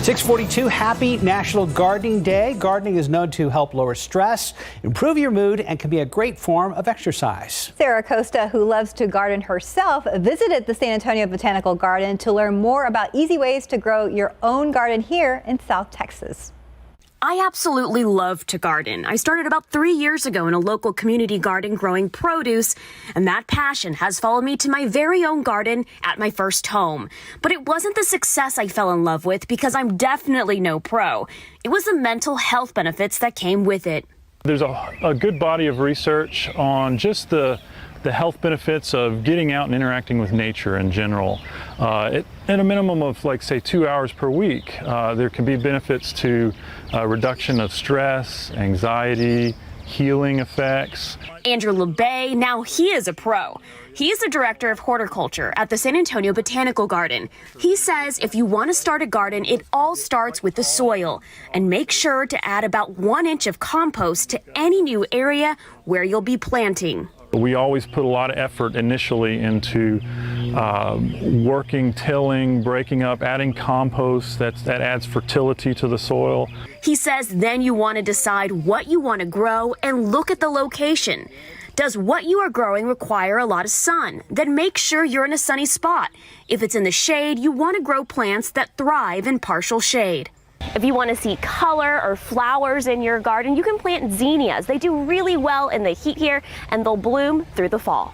6:42, happy National Gardening Day. Gardening is known to help lower stress, improve your mood, and can be a great form of exercise. Sarah Costa, who loves to garden herself, visited the San Antonio Botanical Garden to learn more about easy ways to grow your own garden here in South Texas. I absolutely love to garden. I started about 3 years ago in a local community garden growing produce, and that passion has followed me to my very own garden at my first home. But it wasn't the success I fell in love with because I'm definitely no pro. It was the mental health benefits that came with it. There's a good body of research on just the health benefits of getting out and interacting with nature in general. At a minimum of, like, say, 2 hours per week, there can be benefits to reduction of stress, anxiety, healing effects. Ndrew Labay, now he is a pro. He is the director of horticulture at the San Antonio Botanical Garden. He says if you want to start a garden, it all starts with the soil. And make sure to add about 1 inch of compost to any new area where you'll be planting. We always put a lot of effort initially into working, tilling, breaking up, adding compost that adds fertility to the soil. He says then you want to decide what you want to grow and look at the location. Does what you are growing require a lot of sun? Then make sure you're in a sunny spot. If it's in the shade, you want to grow plants that thrive in partial shade. If you want to see color or flowers in your garden, you can plant zinnias. They do really well in the heat here, and they'll bloom through the fall.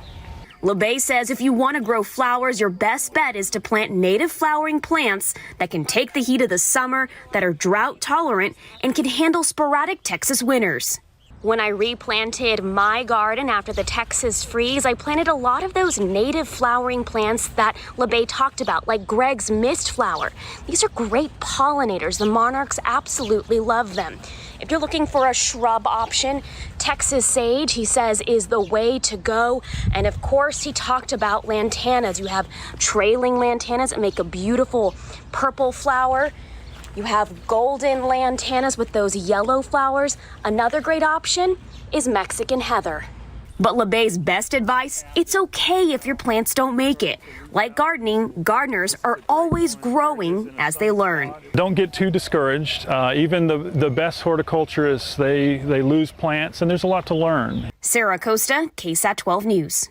Labay says if you want to grow flowers, your best bet is to plant native flowering plants that can take the heat of the summer, that are drought tolerant, and can handle sporadic Texas winters. When I replanted my garden after the Texas freeze, I planted a lot of those native flowering plants that Labay talked about, like Greg's mist flower. These are great pollinators. The monarchs absolutely love them. If you're looking for a shrub option, Texas sage, he says, is the way to go. And of course, he talked about lantanas. You have trailing lantanas that make a beautiful purple flower. You have golden lantanas with those yellow flowers. Another great option is Mexican heather. But Labay's best advice, it's okay if your plants don't make it. Like gardening, gardeners are always growing as they learn. Don't get too discouraged. Even the best horticulturists, they lose plants, and there's a lot to learn. Sarah Costa, KSAT 12 News.